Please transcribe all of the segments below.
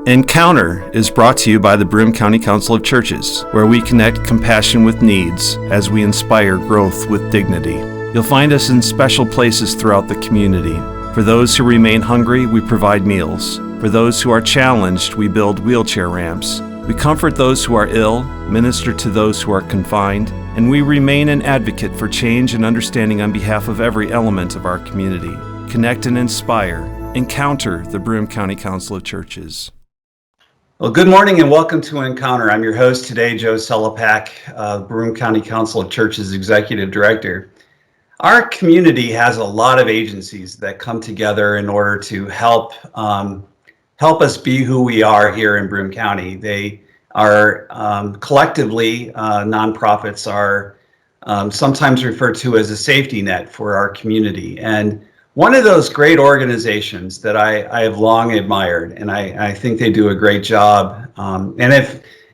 Encounter is brought to you by the Broome County Council of Churches, where we connect compassion with needs as we inspire growth with dignity. You'll find us in special places throughout the community. For those who remain hungry, we provide meals. For those who are challenged, we build wheelchair ramps. We comfort those who are ill, minister to those who are confined, and we remain an advocate for change and understanding on behalf of every element of our community. Connect and inspire. Encounter the Broome County Council of Churches. Well, good morning and welcome to Encounter. I'm your host today, Joe Sellepack, Broome County Council of Churches Executive Director. Our community has a lot of agencies that come together in order to help us be who we are here in Broome County. They are collectively, nonprofits are sometimes referred to as a safety net for our community. And one of those great organizations that I have long admired, and I think they do a great job. And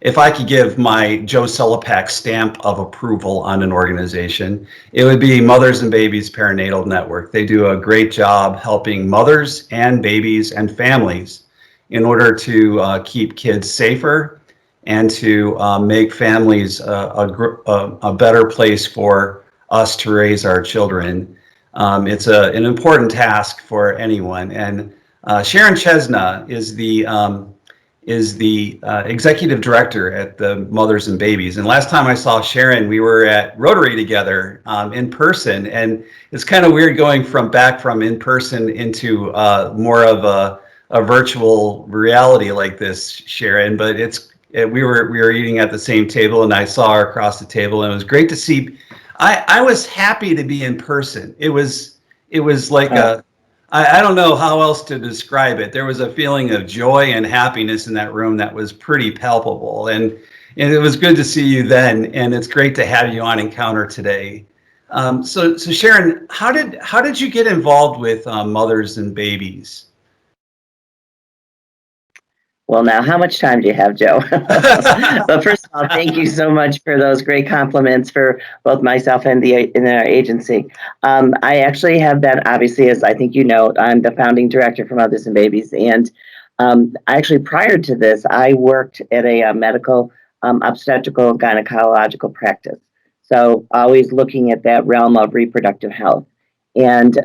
if I could give my Joe Sellepack stamp of approval on an organization, it would be Mothers and Babies Perinatal Network. They do a great job helping mothers and babies and families in order to keep kids safer and to make families a better place for us to raise our children. It's an important task for anyone, and Sharon Chesna is the executive director at the Mothers and Babies. And last time I saw Sharon, we were at Rotary together in person, and it's kind of weird going back from in person into more of a virtual reality like this, Sharon. But we were eating at the same table, and I saw her across the table, and it was great to see. I was happy to be in person. It was like I don't know how else to describe it. There was a feeling of joy and happiness in that room that was pretty palpable. And it was good to see you then. And it's great to have you on Encounter today. So Sharon, how did you get involved with Mothers and Babies? Well, now, how much time do you have, Joe? But first of all, thank you so much for those great compliments for both myself and in our agency. I actually have been, obviously, as I think you know, I'm the founding director for Mothers and Babies. And actually, prior to this, I worked at a medical obstetrical gynecological practice. So always looking at that realm of reproductive health. And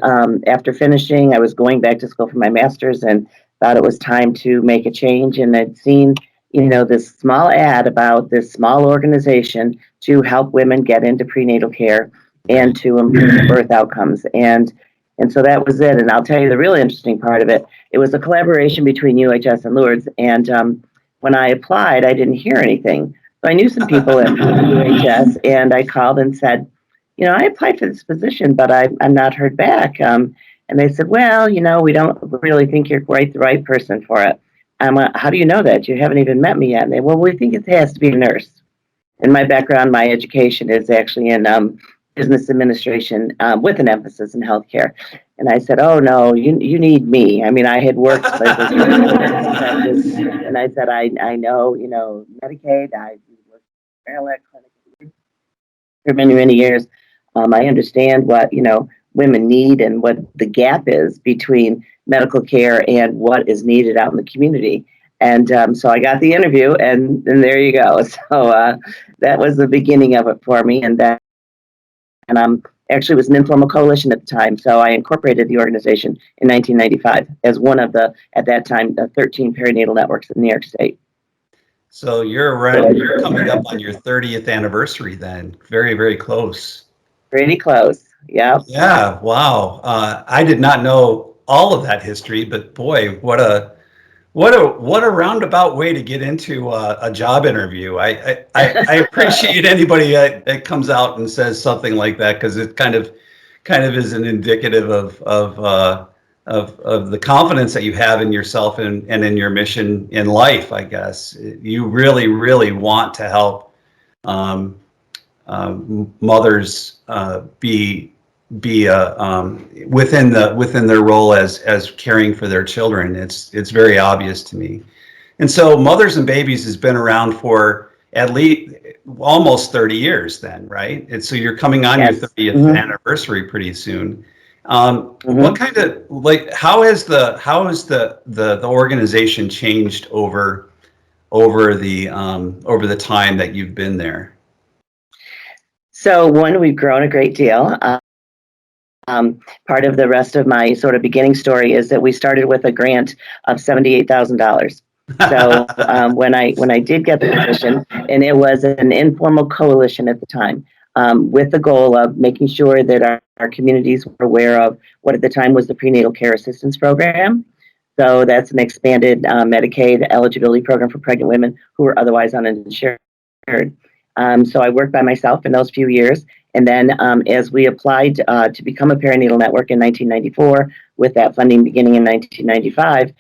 after finishing, I was going back to school for my master's and thought it was time to make a change, and I'd seen, this small ad about this small organization to help women get into prenatal care and to improve birth outcomes. And so that was it. And I'll tell you the really interesting part of it. It was a collaboration between UHS and Lourdes. And when I applied, I didn't hear anything. So I knew some people at UHS, and I called and said, I applied for this position, but I'm not heard back. And they said, well, we don't really think you're quite the right person for it. How do you know that? You haven't even met me yet. And they, well, we think it has to be a nurse. And my background, my education is actually in business administration with an emphasis in healthcare. And I said, oh, no, you need me. I mean, I had worked and I said, I know, Medicaid. I worked in Perinatal clinic for many, many years. I understand what, women need and what the gap is between medical care and what is needed out in the community. And so I got the interview, and there you go. So that was the beginning of it for me. And actually it was an informal coalition at the time. So I incorporated the organization in 1995 as one of at that time, the 13 perinatal networks in New York State. So you're coming up on your 30th anniversary then. Very, very close. Pretty close. Yeah. Yeah. Wow. I did not know all of that history, but boy, what a roundabout way to get into a job interview. I appreciate anybody that comes out and says something like that, because it kind of is an indicative of the confidence that you have in yourself and in your mission in life. I guess you really, really want to help mothers be within their role as caring for their children. It's very obvious to me. And so Mothers and Babies has been around for at least almost 30 years then, right? And so you're coming on your 30th anniversary pretty soon. What kind of, like, how has the organization changed over the time that you've been there? So one, we've grown a great deal. Part of the rest of my sort of beginning story is that we started with a grant of $78,000. So when I did get the position, and it was an informal coalition at the time, with the goal of making sure that our communities were aware of what at the time was the Prenatal Care Assistance Program. So that's an expanded Medicaid eligibility program for pregnant women who were otherwise uninsured. So I worked by myself in those few years. And then as we applied to become a perinatal network in 1994, with that funding beginning in 1995,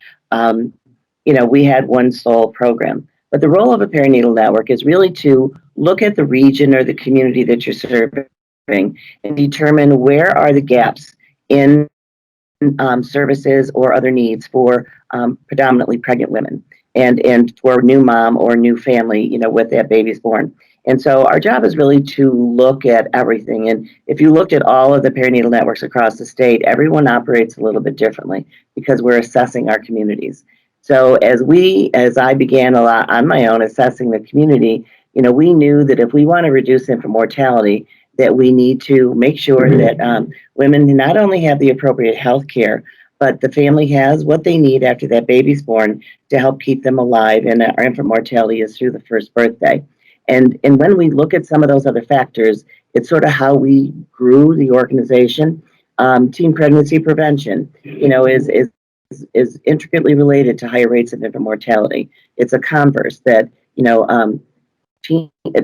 we had one sole program. But the role of a perinatal network is really to look at the region or the community that you're serving and determine where are the gaps in services or other needs for predominantly pregnant women and for new mom or new family, with that baby's born. And so our job is really to look at everything. And if you looked at all of the perinatal networks across the state, everyone operates a little bit differently because we're assessing our communities. So as I began a lot on my own assessing the community, we knew that if we want to reduce infant mortality, that we need to make sure that women not only have the appropriate health care, but the family has what they need after that baby's born to help keep them alive. And our infant mortality is through the first birthday. And when we look at some of those other factors, it's sort of how we grew the organization. Teen pregnancy prevention, is intricately related to higher rates of infant mortality. It's a converse that,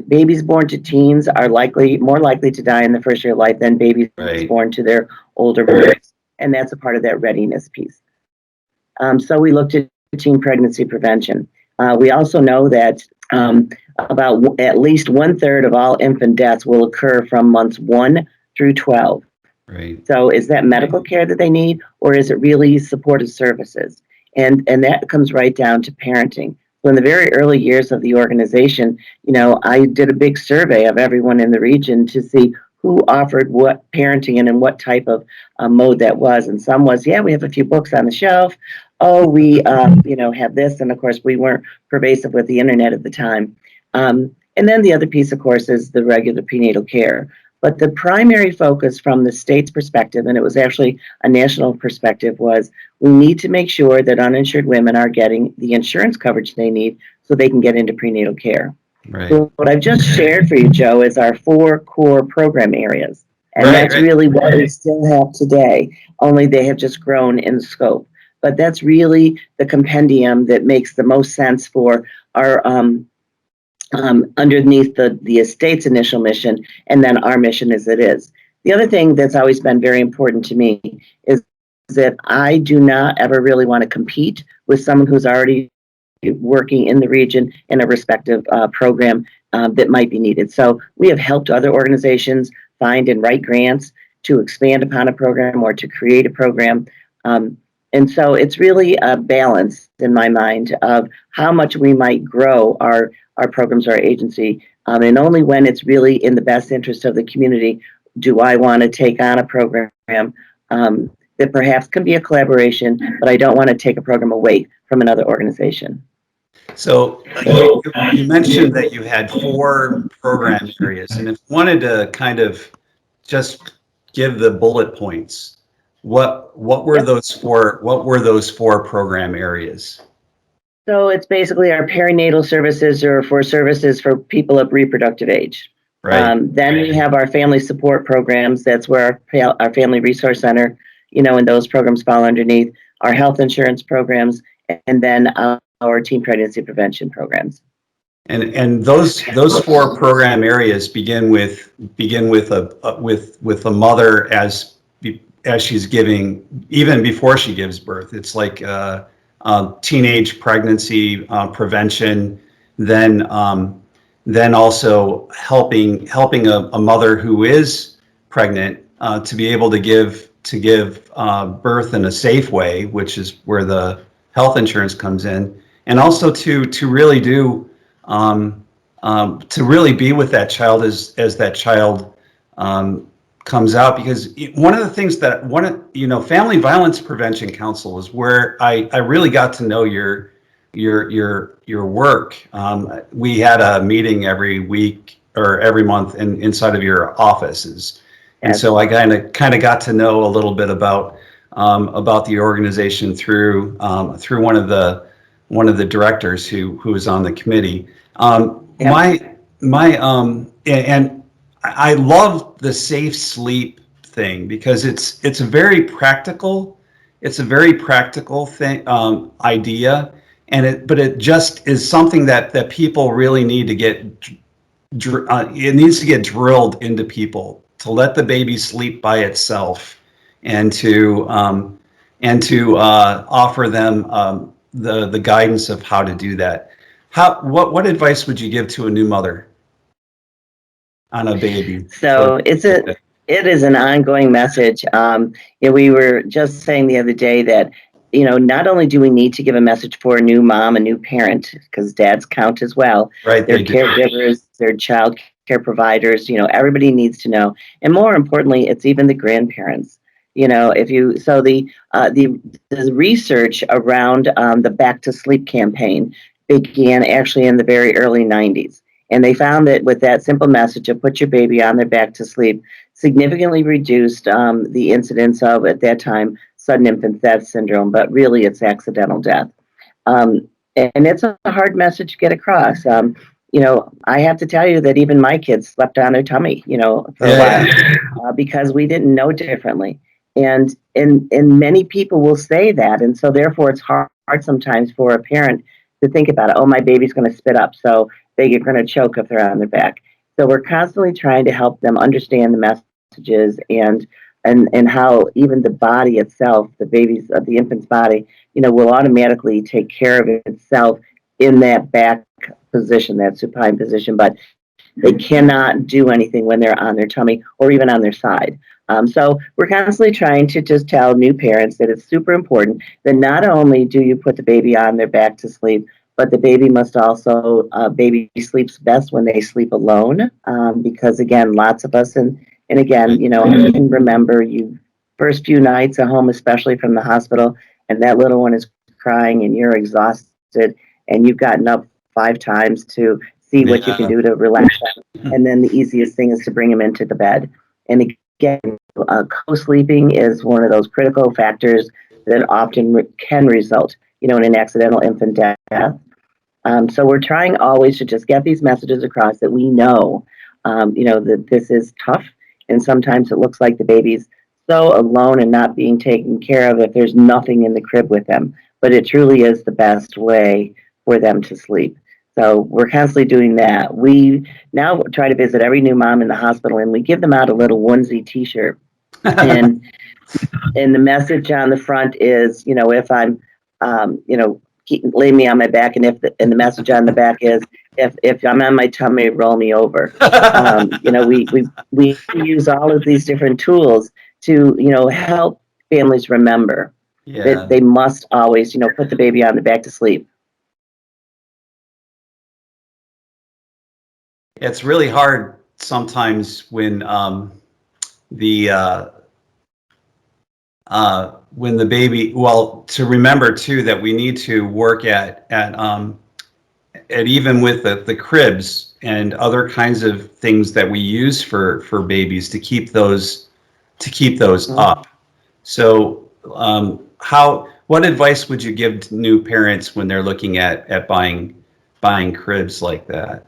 babies born to teens are more likely to die in the first year of life than babies born to their older parents. And that's a part of that readiness piece. So we looked at teen pregnancy prevention. We also know that about at least 1/3 of all infant deaths will occur from months 1 through 12. Right. So is that medical care that they need, or is it really supportive services? And that comes right down to parenting. So in the very early years of the organization, I did a big survey of everyone in the region to see who offered what parenting and in what type of mode that was. And some was, yeah, we have a few books on the shelf. Oh, we, have this. And of course, we weren't pervasive with the internet at the time. And then the other piece, of course, is the regular prenatal care. But the primary focus from the state's perspective, and it was actually a national perspective, was we need to make sure that uninsured women are getting the insurance coverage they need so they can get into prenatal care. Right. So what I've just shared for you, Joe, is our 4 core program areas. And that's really what we still have today, only they have just grown in scope. But that's really the compendium that makes the most sense for our underneath the estate's initial mission, and then our mission as it is. The other thing that's always been very important to me is that I do not ever really want to compete with someone who's already working in the region in a respective program that might be needed. So we have helped other organizations find and write grants to expand upon a program or to create a program. And so it's really a balance in my mind of how much we might grow our programs, our agency, and only when it's really in the best interest of the community do I want to take on a program that perhaps can be a collaboration, but I don't want to take a program away from another organization. So you mentioned that you had 4 program areas, and if you wanted to kind of just give the bullet points, what were those 4 program areas? So it's basically our perinatal services or for services for people of reproductive age. Right. Then we have our family support programs. That's where our Family Resource Center, and those programs fall underneath our health insurance programs, and then our teen pregnancy prevention programs. And those 4 program areas begin with a mother as she's giving, even before she gives birth. It's like teenage pregnancy prevention, then also helping a mother who is pregnant to be able to give birth in a safe way, which is where the health insurance comes in, and also to really do to really be with that child as that child comes out, because one of the things that Family Violence Prevention Council is where I really got to know your work. We had a meeting every week or every month inside of your offices, and so I kind of got to know a little bit about the organization through one of the directors who was on the committee. And I love the safe sleep thing, because it's a very practical thing, idea, but it just is something that people really need to get. It needs to get drilled into people, to let the baby sleep by itself, and to offer them the guidance of how to do that. What advice would you give to a new mother on a baby? So it is an ongoing message. We were just saying the other day that, not only do we need to give a message for a new mom, a new parent, because dads count as well. Right, they're caregivers, they're child care providers. Everybody needs to know, and more importantly, it's even the grandparents. The research around the Back to Sleep campaign began actually in the very early 90s. And they found that with that simple message of put your baby on their back to sleep, significantly reduced the incidence of, at that time, sudden infant death syndrome, but really it's accidental death. And it's a hard message to get across. I have to tell you that even my kids slept on their tummy, for a while, because we didn't know differently. And many people will say that. And so therefore it's hard sometimes for a parent to think about it. Oh, my baby's going to spit up, so they're going to choke if they're on their back. So we're constantly trying to help them understand the messages and how even the body itself, the infant's body, will automatically take care of itself in that back position, that supine position, but they cannot do anything when they're on their tummy or even on their side. So we're constantly trying to just tell new parents that it's super important that not only do you put the baby on their back to sleep, but the baby must also, baby sleeps best when they sleep alone, because again, lots of us, and again, I can remember you first few nights at home, especially from the hospital, and that little one is crying and you're exhausted and you've gotten up 5 times to see what you can do to relax them. And then the easiest thing is to bring them into the bed. And again, co-sleeping is one of those critical factors that often can result, in an accidental infant death. So we're trying always to just get these messages across that we know, that this is tough. And sometimes it looks like the baby's so alone and not being taken care of if there's nothing in the crib with them. But it truly is the best way for them to sleep. So we're constantly doing that. We now try to visit every new mom in the hospital, and we give them out a little onesie T-shirt. and the message on the front is, if I'm, lay me on my back, and the message on the back is, if I'm on my tummy, roll me over. We use all of these different tools to, help families remember that they must always, put the baby on the back to sleep. It's really hard sometimes when the baby, to remember too that we need to work at even with the cribs and other kinds of things that we use for babies to keep those up. So what advice would you give to new parents when they're looking at buying cribs like that?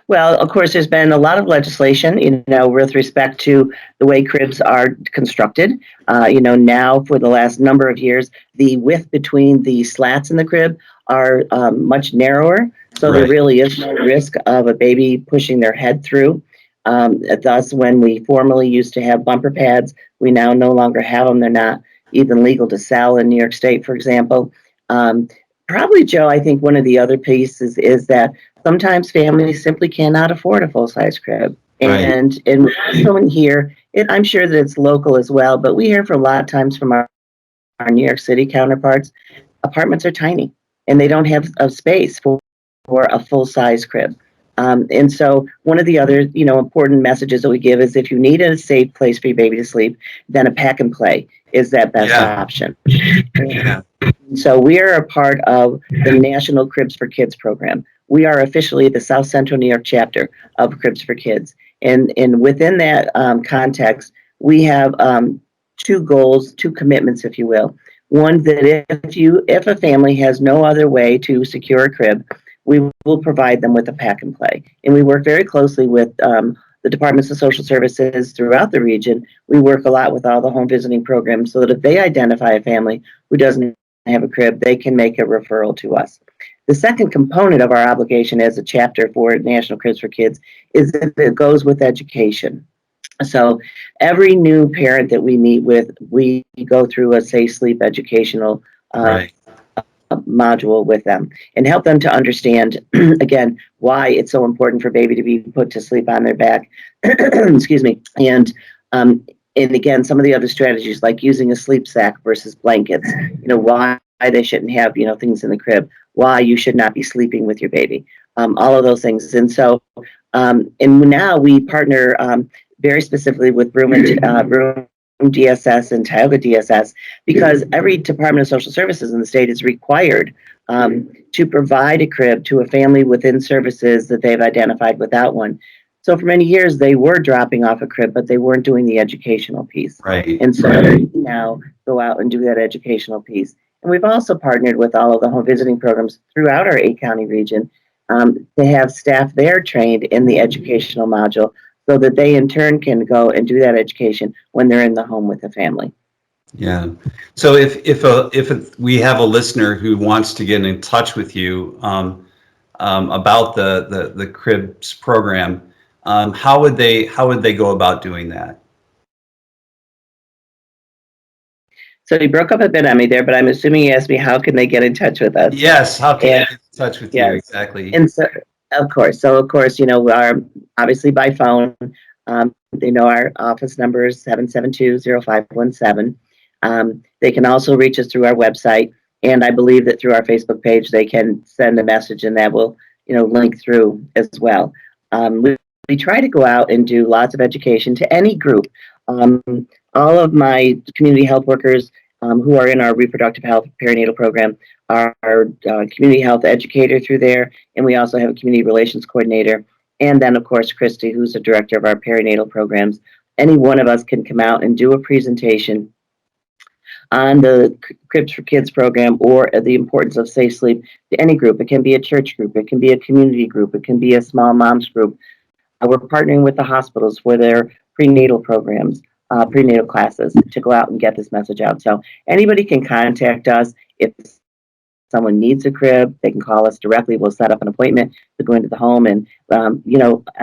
Well, of course, there's been a lot of legislation, with respect to the way cribs are constructed. Now for the last number of years, the width between the slats in the crib are much narrower. So There really is no risk of a baby pushing their head through. Thus, when we formerly used to have bumper pads, we now no longer have them. They're not even legal to sell in New York State, for example. Probably, Joe, I think one of the other pieces is that sometimes families simply cannot afford a full-size crib. And someone here, I'm sure that it's local as well, but we hear from a lot of times from our New York City counterparts, apartments are tiny and they don't have a space for a full-size crib. And so one of the other, important messages that we give is if you need a safe place for your baby to sleep, then a pack and play is that best option. Yeah. So we are a part of the National Cribs for Kids program. We are officially the South Central New York chapter of Cribs for Kids. And within that context, we have two goals, two commitments, if you will. One, that if a family has no other way to secure a crib, we will provide them with a pack and play. And we work very closely with the Departments of Social Services throughout the region. We work a lot with all the home visiting programs so that if they identify a family who doesn't have a crib, they can make a referral to us. The second component of our obligation as a chapter for National Cribs for Kids is that it goes with education. So every new parent that we meet with, we go through a safe sleep educational module with them and help them to understand, again, why it's so important for baby to be put to sleep on their back. Excuse me. And again, some of the other strategies like using a sleep sack versus blankets, why they shouldn't have, things in the crib, why you should not be sleeping with your baby, all of those things. And so, and now we partner very specifically with Broome DSS and Tioga DSS, because every Department of Social Services in the state is required to provide a crib to a family within services that they've identified without one. So for many years, they were dropping off a crib, but they weren't doing the educational piece. Right. And so we now go out and do that educational piece. And we've also partnered with all of the home visiting programs throughout our 8-county region to have staff there trained in the educational module so that they in turn can go and do that education when they're in the home with the family. Yeah. So if we have a listener who wants to get in touch with you about the Cribs program, how would they go about doing that? So you broke up a bit on me there, but I'm assuming you asked me how can they get in touch with us? Yes. How can they get in touch with you exactly? And so, of course, our obviously by phone. Our office number is 772-0517. They can also reach us through our website, and I believe that through our Facebook page they can send a message, and that will link through as well. We try to go out and do lots of education to any group. All of my community health workers who are in our reproductive health perinatal program are community health educator through there, and we also have a community relations coordinator, and then of course Christy, who's the director of our perinatal programs. Any one of us can come out and do a presentation on the Cribs for Kids program or the importance of safe sleep to any group. It can be a church group, it can be a community group, it can be a small moms group. We're partnering with the hospitals for their prenatal programs, prenatal classes, to go out and get this message out. So anybody can contact us. If someone needs a crib, they can call us directly. We'll set up an appointment to go into the home. And, I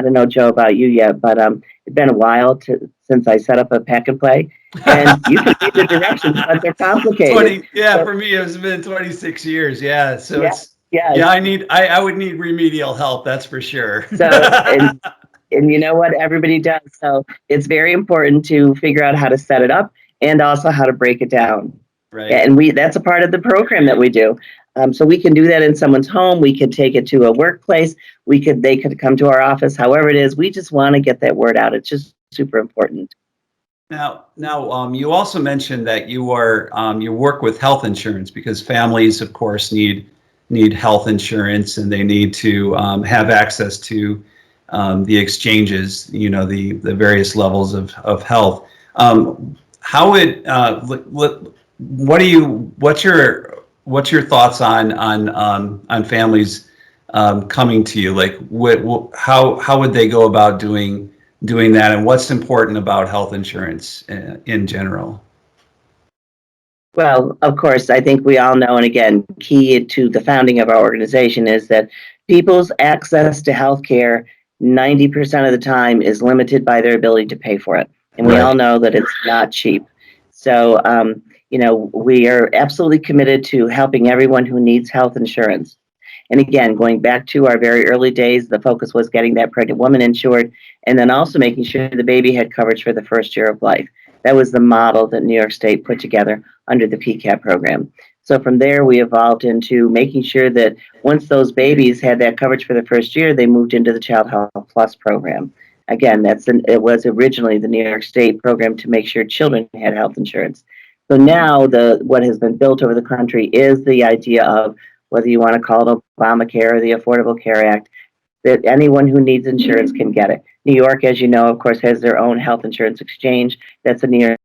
don't know, Joe, about you yet, but it's been a while since I set up a pack and play. And you can read the directions, but they're complicated. For me, it's been 26 years. Yeah. So I would need remedial help. That's for sure. So, and you know what? Everybody does. So it's very important to figure out how to set it up and also how to break it down. Right. And that's a part of the program that we do. So we can do that in someone's home. We could take it to a workplace. They could come to our office, however it is. We just want to get that word out. It's just super important. Now, you also mentioned that you work with health insurance because families, of course, need health insurance, and they need to have access to the exchanges, the various levels of health. What's your thoughts on families coming to you? Like, how would they go about doing that, and what's important about health insurance in general? Well, of course, I think we all know, and again, key to the founding of our organization is that people's access to health care 90% of the time is limited by their ability to pay for it. And we all know that it's not cheap. So, we are absolutely committed to helping everyone who needs health insurance. And again, going back to our very early days, the focus was getting that pregnant woman insured, and then also making sure the baby had coverage for the first year of life. That was the model that New York State put together under the PCAP program. So from there, we evolved into making sure that once those babies had that coverage for the first year, they moved into the Child Health Plus program. Again, it was originally the New York State program to make sure children had health insurance. So now what has been built over the country is the idea of, whether you want to call it Obamacare or the Affordable Care Act, that anyone who needs insurance can get it. New York, as you know, of course, has their own health insurance exchange. That's a New York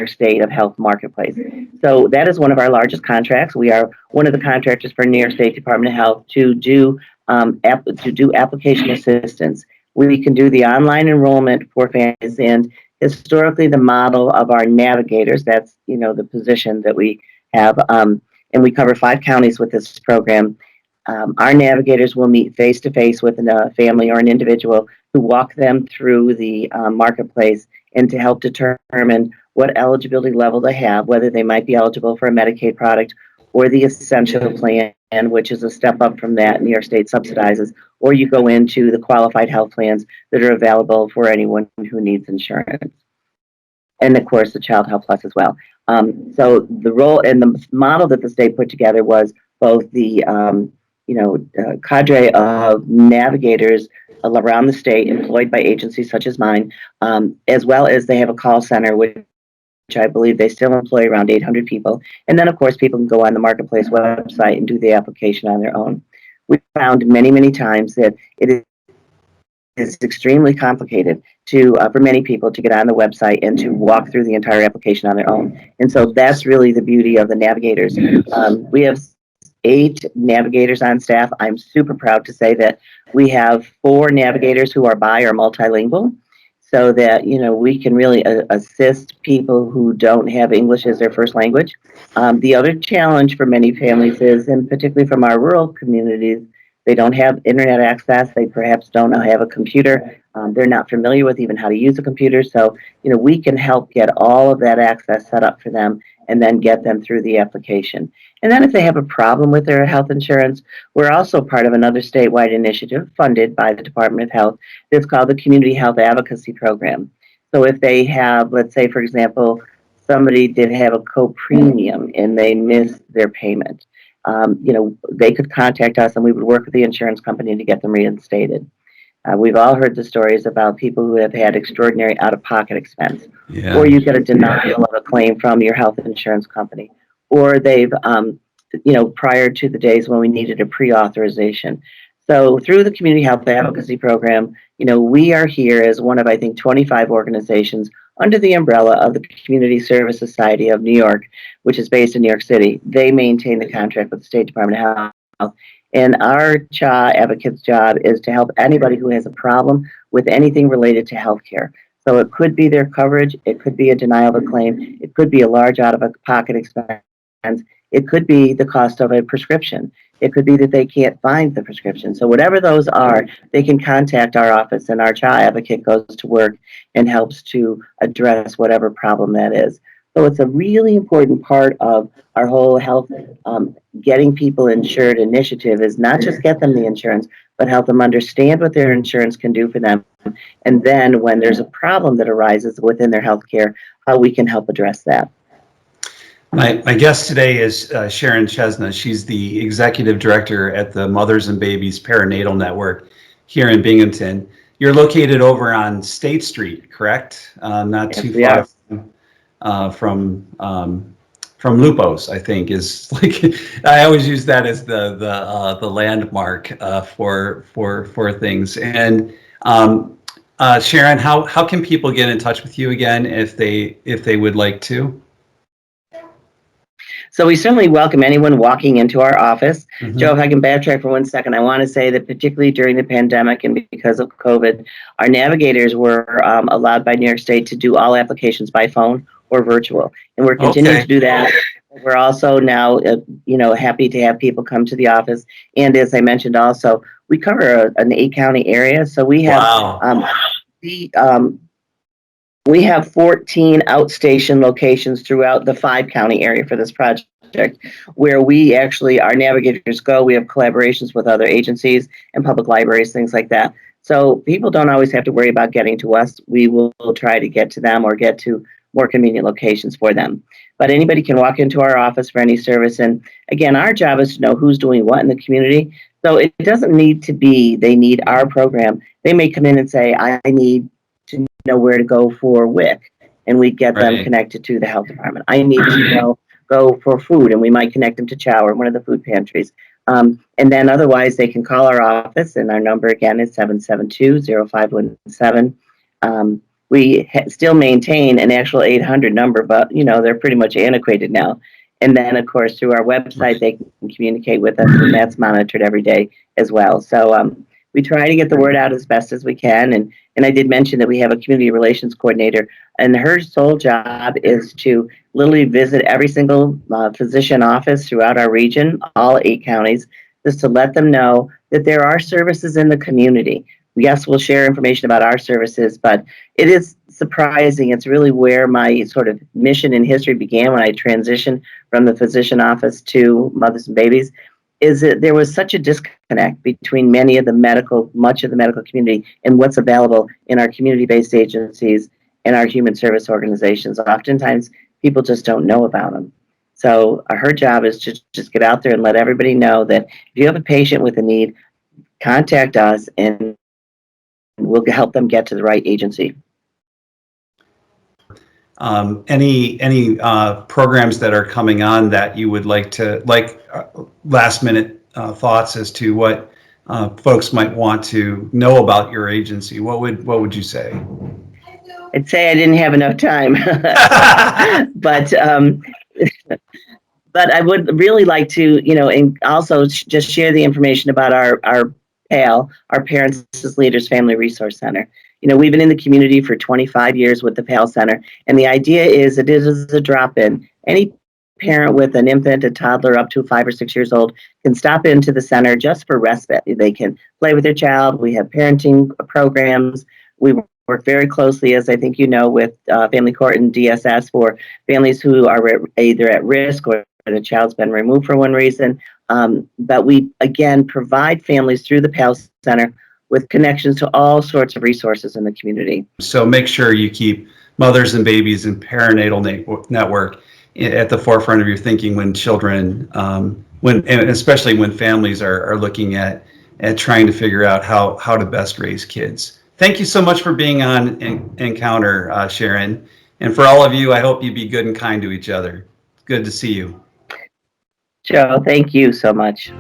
State of Health Marketplace. So that is one of our largest contracts. We are one of the contractors for New York State Department of Health to do application assistance. We can do the online enrollment for families, and historically the model of our navigators, that's the position that we have, and we cover 5 counties with this program. Our navigators will meet face to face with a family or an individual to walk them through the marketplace and to help determine what eligibility level they have, whether they might be eligible for a Medicaid product or the essential plan, which is a step up from that New York State subsidizes, or you go into the qualified health plans that are available for anyone who needs insurance. And of course, the Child Health Plus as well. So the role and the model that the state put together was both the cadre of navigators around the state employed by agencies such as mine, as well as they have a call center, which I believe they still employ around 800 people. And then, of course, people can go on the Marketplace website and do the application on their own. We found many, many times that it is extremely complicated for many people to get on the website and to walk through the entire application on their own. And so that's really the beauty of the navigators. We have 8 navigators on staff. I'm super proud to say that we have 4 navigators who are bi or multilingual, so that we can really assist people who don't have English as their first language. The other challenge for many families is, and particularly from our rural communities, they don't have internet access. They perhaps don't have a computer. They're not familiar with even how to use a computer. So we can help get all of that access set up for them and then get them through the application. And then if they have a problem with their health insurance, we're also part of another statewide initiative funded by the Department of Health. It's called the Community Health Advocacy Program. So if they have, let's say, for example, somebody did have a co-premium and they missed their payment, they could contact us and we would work with the insurance company to get them reinstated. We've all heard the stories about people who have had extraordinary out-of-pocket expense, or you get a denial of a claim from your health insurance company, or they've, prior to the days when we needed a pre-authorization. So through the Community Health Advocacy Program, we are here as one of, I think, 25 organizations under the umbrella of the Community Service Society of New York, which is based in New York City. They maintain the contract with the State Department of Health. And our CHA advocate's job is to help anybody who has a problem with anything related to healthcare. So it could be their coverage, it could be a denial of a claim, it could be a large out-of-pocket expense, it could be the cost of a prescription, it could be that they can't find the prescription. So whatever those are, they can contact our office, and our CHA advocate goes to work and helps to address whatever problem that is. So it's a really important part of our whole health, getting people insured initiative, is not just get them the insurance, but help them understand what their insurance can do for them. And then when there's a problem that arises within their health care, how we can help address that. My guest today is Sharon Chesna. She's the executive director at the Mothers and Babies Perinatal Network here in Binghamton. You're located over on State Street, correct? Not Yes, too far from Lupo's, I think, is like, I always use that as the landmark for things. And Sharon, how can people get in touch with you again if they would like to? So we certainly welcome anyone walking into our office. Mm-hmm. Joe, if I can backtrack for 1 second, I want to say that particularly during the pandemic and because of COVID, our navigators were allowed by New York State to do all applications by phone or virtual. And we're continuing to do that. We're also now, happy to have people come to the office. And as I mentioned also, we cover an 8-county area. So we have, we have 14 outstation locations throughout the 5-county area for this project, where we actually, our navigators go. We have collaborations with other agencies and public libraries, things like that. So people don't always have to worry about getting to us. We will try to get to them or get to more convenient locations for them. But anybody can walk into our office for any service. And again, our job is to know who's doing what in the community. So it doesn't need to be they need our program. They may come in and say, I need to know where to go for WIC, and we get them connected to the health department. I need to go for food, and we might connect them to Chow or one of the food pantries. And then otherwise, they can call our office, and our number again is 772-0517. We still maintain an actual 800 number, but they're pretty much antiquated now. And then, of course, through our website, they can communicate with us, and that's monitored every day as well. So we try to get the word out as best as we can. And I did mention that we have a community relations coordinator, and her sole job is to literally visit every single physician office throughout our region, all 8 counties, just to let them know that there are services in the community. Yes, we'll share information about our services, but it is surprising. It's really where my sort of mission in history began when I transitioned from the physician office to mothers and babies, is that there was such a disconnect between much of the medical community and what's available in our community-based agencies and our human service organizations. Oftentimes, people just don't know about them. So her job is to just get out there and let everybody know that if you have a patient with a need, contact us and we'll help them get to the right agency. Any programs that are coming on that you would like to, last minute thoughts as to what folks might want to know about your agency? What would you say? I'd say I didn't have enough time, but I would really like to, and also just share the information about our PAL, our Parents as Leaders Family Resource Center. We've been in the community for 25 years with the PAL Center, and the idea is it is a drop-in. Any parent with an infant, a toddler up to 5 or 6 years old can stop into the center just for respite. They can play with their child. We have parenting programs. We work very closely, as I think with Family Court and DSS for families who are either at risk or the child's been removed for one reason. But we, again, provide families through the PAL Center with connections to all sorts of resources in the community. So make sure you keep mothers and babies and perinatal network at the forefront of your thinking when children, and especially when families are looking at trying to figure out how to best raise kids. Thank you so much for being on Encounter, Sharon. And for all of you, I hope you be good and kind to each other. Good to see you. Joe, thank you so much.